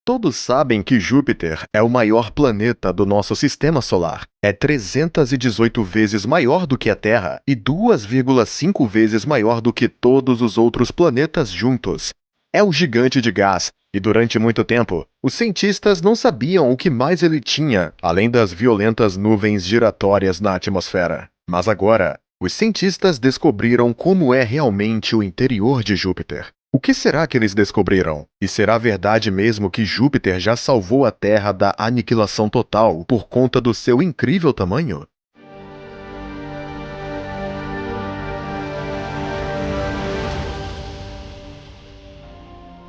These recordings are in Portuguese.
Todos sabem que Júpiter é o maior planeta do nosso sistema solar. É 318 vezes maior do que a Terra e 2,5 vezes maior do que todos os outros planetas juntos. É um gigante de gás, e durante muito tempo, os cientistas não sabiam o que mais ele tinha, além das violentas nuvens giratórias na atmosfera. Mas agora, os cientistas descobriram como é realmente o interior de Júpiter. O que será que eles descobriram? E será verdade mesmo que Júpiter já salvou a Terra da aniquilação total por conta do seu incrível tamanho?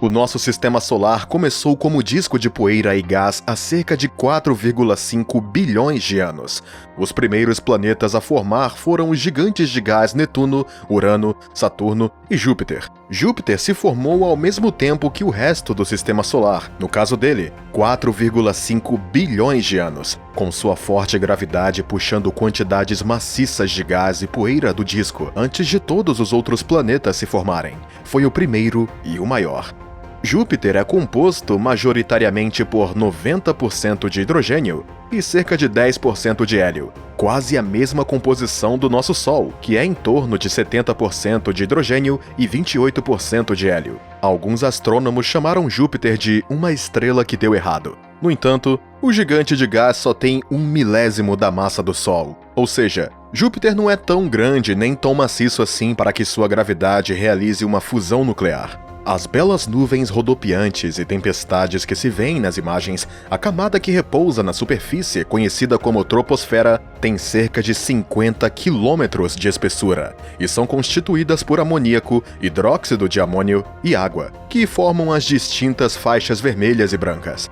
O nosso sistema solar começou como disco de poeira e gás há cerca de 4,5 bilhões de anos. Os primeiros planetas a formar foram os gigantes de gás Netuno, Urano, Saturno e Júpiter. Júpiter se formou ao mesmo tempo que o resto do sistema solar, no caso dele, 4,5 bilhões de anos, com sua forte gravidade puxando quantidades maciças de gás e poeira do disco antes de todos os outros planetas se formarem. Foi o primeiro e o maior. Júpiter é composto majoritariamente por 90% de hidrogênio e cerca de 10% de hélio, quase a mesma composição do nosso Sol, que é em torno de 70% de hidrogênio e 28% de hélio. Alguns astrônomos chamaram Júpiter de uma estrela que deu errado. No entanto, o gigante de gás só tem 1/1000 da massa do Sol, ou seja, Júpiter não é tão grande nem tão maciço assim para que sua gravidade realize uma fusão nuclear. As belas nuvens rodopiantes e tempestades que se veem nas imagens, a camada que repousa na superfície, conhecida como troposfera, tem cerca de 50 quilômetros de espessura e são constituídas por amoníaco, hidróxido de amônio e água, que formam as distintas faixas vermelhas e brancas.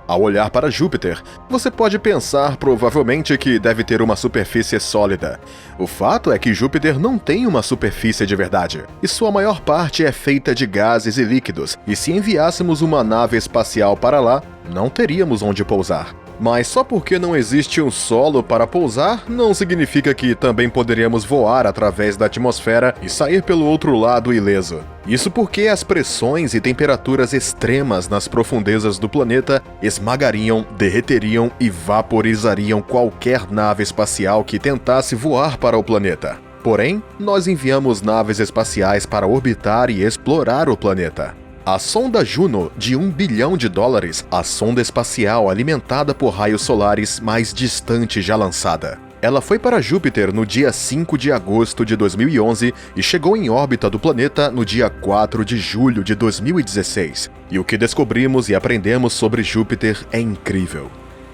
Ao olhar para Júpiter, você pode pensar provavelmente que deve ter uma superfície sólida. O fato é que Júpiter não tem uma superfície de verdade, e sua maior parte é feita de gases e líquidos, e se enviássemos uma nave espacial para lá, não teríamos onde pousar. Mas só porque não existe um solo para pousar, não significa que também poderíamos voar através da atmosfera e sair pelo outro lado ileso. Isso porque as pressões e temperaturas extremas nas profundezas do planeta esmagariam, derreteriam e vaporizariam qualquer nave espacial que tentasse voar para o planeta. Porém, nós enviamos naves espaciais para orbitar e explorar o planeta. A sonda Juno, de $1 bilhão, a sonda espacial alimentada por raios solares mais distante já lançada. Ela foi para Júpiter no dia 5 de agosto de 2011 e chegou em órbita do planeta no dia 4 de julho de 2016. E o que descobrimos e aprendemos sobre Júpiter é incrível.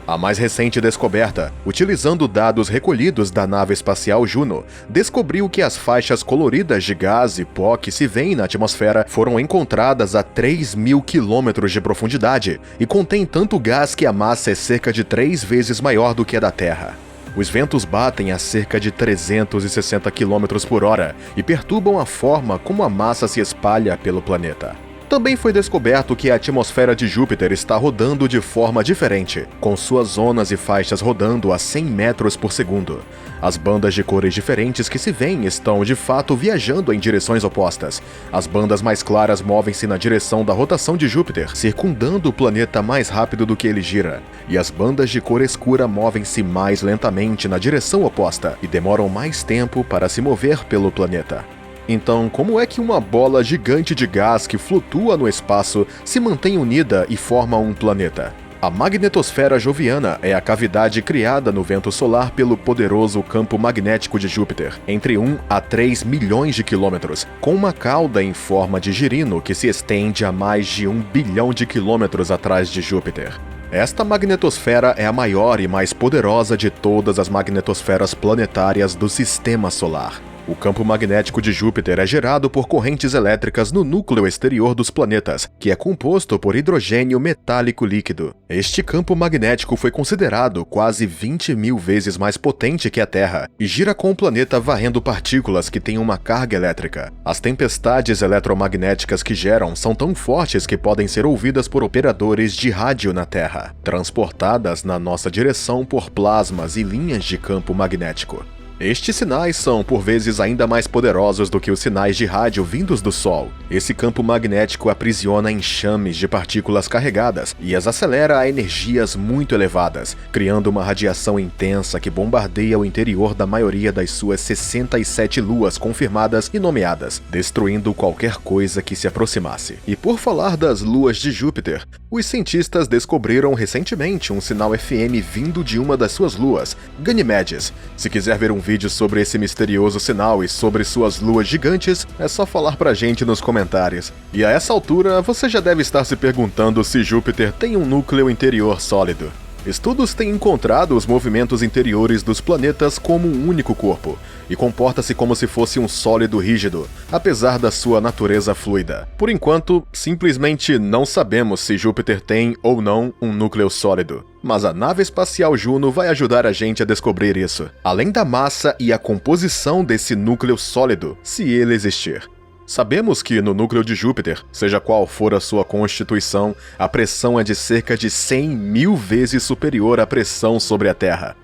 A mais recente descoberta, utilizando dados recolhidos da nave espacial Juno, descobriu que as faixas coloridas de gás e pó que se vêem na atmosfera foram encontradas a 3.000 quilômetros de profundidade e contém tanto gás que a massa é cerca de 3 vezes maior do que a da Terra. Os ventos batem a cerca de 360 km por hora e perturbam a forma como a massa se espalha pelo planeta. Também foi descoberto que a atmosfera de Júpiter está rodando de forma diferente, com suas zonas e faixas rodando a 100 metros por segundo. As bandas de cores diferentes que se veem estão de fato viajando em direções opostas. As bandas mais claras movem-se na direção da rotação de Júpiter, circundando o planeta mais rápido do que ele gira. E as bandas de cor escura movem-se mais lentamente na direção oposta e demoram mais tempo para se mover pelo planeta. Então, como é que uma bola gigante de gás que flutua no espaço se mantém unida e forma um planeta? A magnetosfera joviana é a cavidade criada no vento solar pelo poderoso campo magnético de Júpiter, entre 1 a 3 milhões de quilômetros, com uma cauda em forma de girino que se estende a mais de 1 bilhão de quilômetros atrás de Júpiter. Esta magnetosfera é a maior e mais poderosa de todas as magnetosferas planetárias do Sistema Solar. O campo magnético de Júpiter é gerado por correntes elétricas no núcleo exterior dos planetas, que é composto por hidrogênio metálico líquido. Este campo magnético foi considerado quase 20.000 vezes mais potente que a Terra e gira com o planeta varrendo partículas que têm uma carga elétrica. As tempestades eletromagnéticas que geram são tão fortes que podem ser ouvidas por operadores de rádio na Terra, transportadas na nossa direção por plasmas e linhas de campo magnético. Estes sinais são, por vezes, ainda mais poderosos do que os sinais de rádio vindos do Sol. Esse campo magnético aprisiona enxames de partículas carregadas e as acelera a energias muito elevadas, criando uma radiação intensa que bombardeia o interior da maioria das suas 67 luas confirmadas e nomeadas, destruindo qualquer coisa que se aproximasse. E por falar das luas de Júpiter, os cientistas descobriram recentemente um sinal FM vindo de uma das suas luas, Ganymedes. Se quiser ver um vídeo sobre esse misterioso sinal e sobre suas luas gigantes, é só falar pra gente nos comentários. E a essa altura, você já deve estar se perguntando se Júpiter tem um núcleo interior sólido. Estudos têm encontrado os movimentos interiores dos planetas como um único corpo, e comporta-se como se fosse um sólido rígido, apesar da sua natureza fluida. Por enquanto, simplesmente não sabemos se Júpiter tem ou não um núcleo sólido. Mas a nave espacial Juno vai ajudar a gente a descobrir isso, além da massa e a composição desse núcleo sólido, se ele existir. Sabemos que no núcleo de Júpiter, seja qual for a sua constituição, a pressão é de cerca de 100.000 vezes superior à pressão sobre a Terra.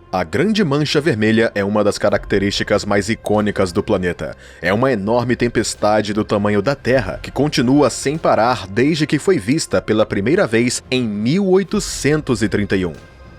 A Grande Mancha Vermelha é uma das características mais icônicas do planeta. É uma enorme tempestade do tamanho da Terra, que continua sem parar desde que foi vista pela primeira vez em 1831.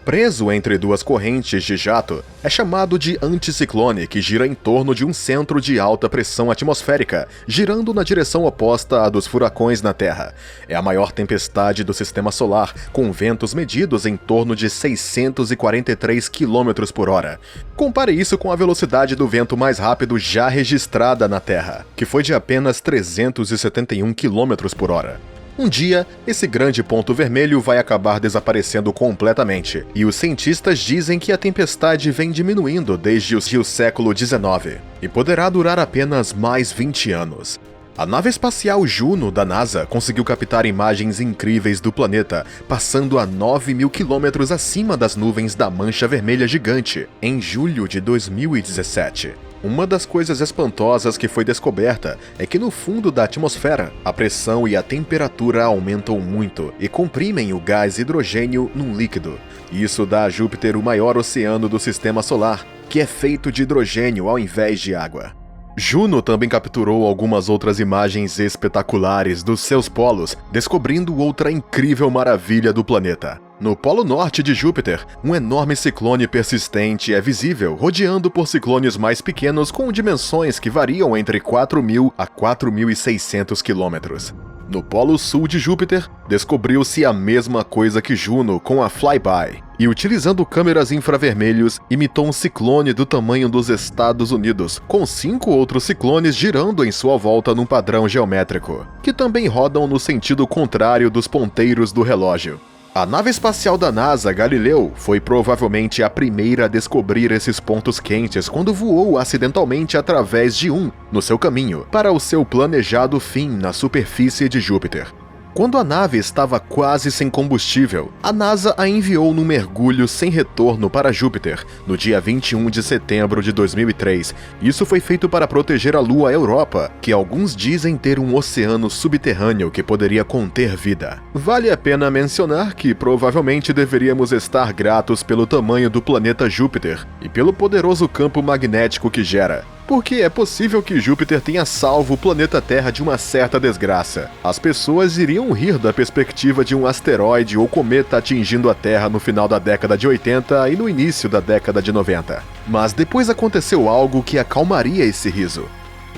Preso entre duas correntes de jato, é chamado de anticiclone, que gira em torno de um centro de alta pressão atmosférica, girando na direção oposta à dos furacões na Terra. É a maior tempestade do Sistema Solar, com ventos medidos em torno de 643 km por hora. Compare isso com a velocidade do vento mais rápido já registrada na Terra, que foi de apenas 371 km por hora. Um dia, esse grande ponto vermelho vai acabar desaparecendo completamente, e os cientistas dizem que a tempestade vem diminuindo desde o século XIX, e poderá durar apenas mais 20 anos. A nave espacial Juno da NASA conseguiu captar imagens incríveis do planeta, passando a 9.000 quilômetros acima das nuvens da Mancha Vermelha Gigante, em julho de 2017. Uma das coisas espantosas que foi descoberta é que no fundo da atmosfera, a pressão e a temperatura aumentam muito e comprimem o gás hidrogênio num líquido. Isso dá a Júpiter o maior oceano do Sistema Solar, que é feito de hidrogênio ao invés de água. Juno também capturou algumas outras imagens espetaculares dos seus polos, descobrindo outra incrível maravilha do planeta. No polo norte de Júpiter, um enorme ciclone persistente é visível, rodeando por ciclones mais pequenos com dimensões que variam entre 4.000 a 4.600 quilômetros. No polo sul de Júpiter, descobriu-se a mesma coisa que Juno com a Flyby, e utilizando câmeras infravermelhos, imitou um ciclone do tamanho dos Estados Unidos, com 5 outros ciclones girando em sua volta num padrão geométrico, que também rodam no sentido contrário dos ponteiros do relógio. A nave espacial da NASA, Galileu, foi provavelmente a primeira a descobrir esses pontos quentes quando voou acidentalmente através de um no seu caminho para o seu planejado fim na superfície de Júpiter. Quando a nave estava quase sem combustível, a NASA a enviou num mergulho sem retorno para Júpiter, no dia 21 de setembro de 2003. Isso foi feito para proteger a Lua Europa, que alguns dizem ter um oceano subterrâneo que poderia conter vida. Vale a pena mencionar que provavelmente deveríamos estar gratos pelo tamanho do planeta Júpiter e pelo poderoso campo magnético que gera, porque é possível que Júpiter tenha salvo o planeta Terra de uma certa desgraça. As pessoas iriam rir da perspectiva de um asteroide ou cometa atingindo a Terra no final da década de 80 e no início da década de 90. Mas depois aconteceu algo que acalmaria esse riso.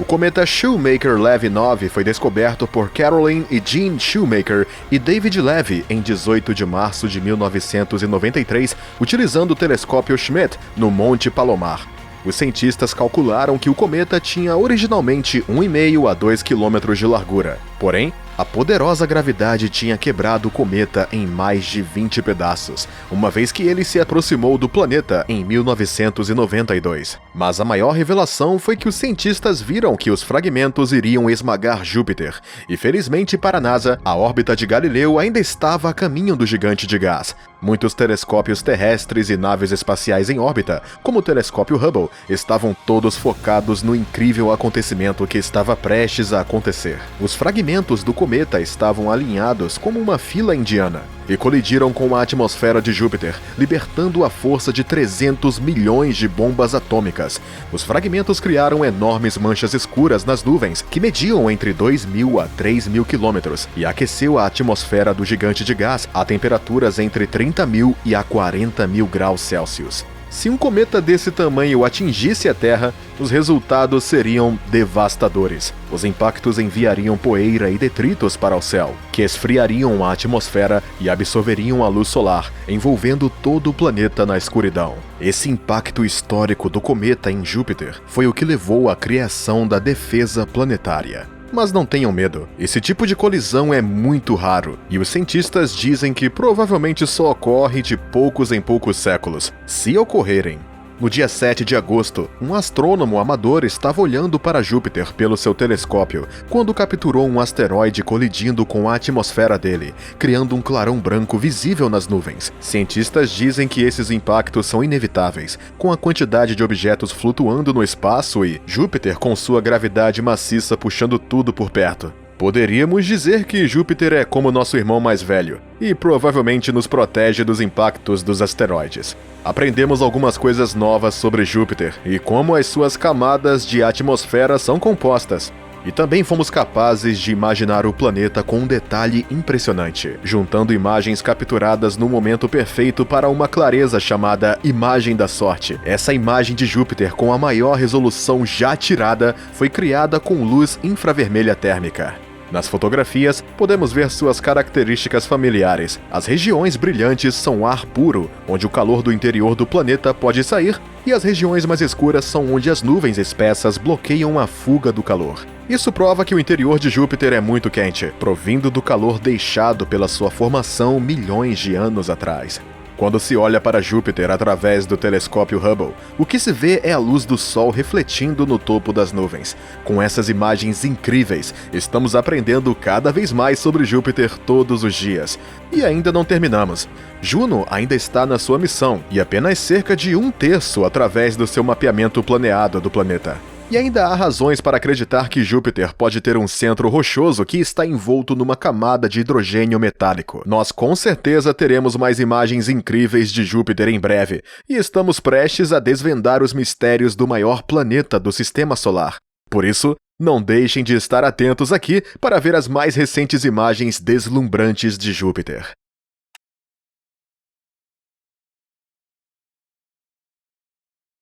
O cometa Shoemaker-Levy 9 foi descoberto por Caroline e Gene Shoemaker e David Levy em 18 de março de 1993, utilizando o telescópio Schmidt no Monte Palomar. Os cientistas calcularam que o cometa tinha originalmente 1,5 a 2 km de largura. Porém, a poderosa gravidade tinha quebrado o cometa em mais de 20 pedaços, uma vez que ele se aproximou do planeta em 1992. Mas a maior revelação foi que os cientistas viram que os fragmentos iriam esmagar Júpiter, e felizmente para a NASA, a órbita de Galileu ainda estava a caminho do gigante de gás. Muitos telescópios terrestres e naves espaciais em órbita, como o telescópio Hubble, estavam todos focados no incrível acontecimento que estava prestes a acontecer. Os fragmentos do cometa cometa estavam alinhados como uma fila indiana e colidiram com a atmosfera de Júpiter, libertando a força de 300 milhões de bombas atômicas. Os fragmentos criaram enormes manchas escuras nas nuvens, que mediam entre 2.000 a 3.000 quilômetros, e aqueceu a atmosfera do gigante de gás a temperaturas entre 30.000 e a 40.000 graus Celsius. Se um cometa desse tamanho atingisse a Terra, os resultados seriam devastadores. Os impactos enviariam poeira e detritos para o céu, que esfriariam a atmosfera e absorveriam a luz solar, envolvendo todo o planeta na escuridão. Esse impacto histórico do cometa em Júpiter foi o que levou à criação da defesa planetária. Mas não tenham medo, esse tipo de colisão é muito raro, e os cientistas dizem que provavelmente só ocorre de poucos em poucos séculos, se ocorrerem. No dia 7 de agosto, um astrônomo amador estava olhando para Júpiter pelo seu telescópio quando capturou um asteroide colidindo com a atmosfera dele, criando um clarão branco visível nas nuvens. Cientistas dizem que esses impactos são inevitáveis, com a quantidade de objetos flutuando no espaço e Júpiter com sua gravidade maciça puxando tudo por perto. Poderíamos dizer que Júpiter é como nosso irmão mais velho, e provavelmente nos protege dos impactos dos asteroides. Aprendemos algumas coisas novas sobre Júpiter e como as suas camadas de atmosfera são compostas. E também fomos capazes de imaginar o planeta com um detalhe impressionante, juntando imagens capturadas no momento perfeito para uma clareza chamada Imagem da Sorte. Essa imagem de Júpiter com a maior resolução já tirada foi criada com luz infravermelha térmica. Nas fotografias, podemos ver suas características familiares. As regiões brilhantes são ar puro, onde o calor do interior do planeta pode sair, e as regiões mais escuras são onde as nuvens espessas bloqueiam a fuga do calor. Isso prova que o interior de Júpiter é muito quente, provindo do calor deixado pela sua formação milhões de anos atrás. Quando se olha para Júpiter através do telescópio Hubble, o que se vê é a luz do Sol refletindo no topo das nuvens. Com essas imagens incríveis, estamos aprendendo cada vez mais sobre Júpiter todos os dias. E ainda não terminamos. Juno ainda está na sua missão, e apenas cerca de 1/3 através do seu mapeamento planeado do planeta. E ainda há razões para acreditar que Júpiter pode ter um centro rochoso que está envolto numa camada de hidrogênio metálico. Nós com certeza teremos mais imagens incríveis de Júpiter em breve, e estamos prestes a desvendar os mistérios do maior planeta do Sistema Solar. Por isso, não deixem de estar atentos aqui para ver as mais recentes imagens deslumbrantes de Júpiter.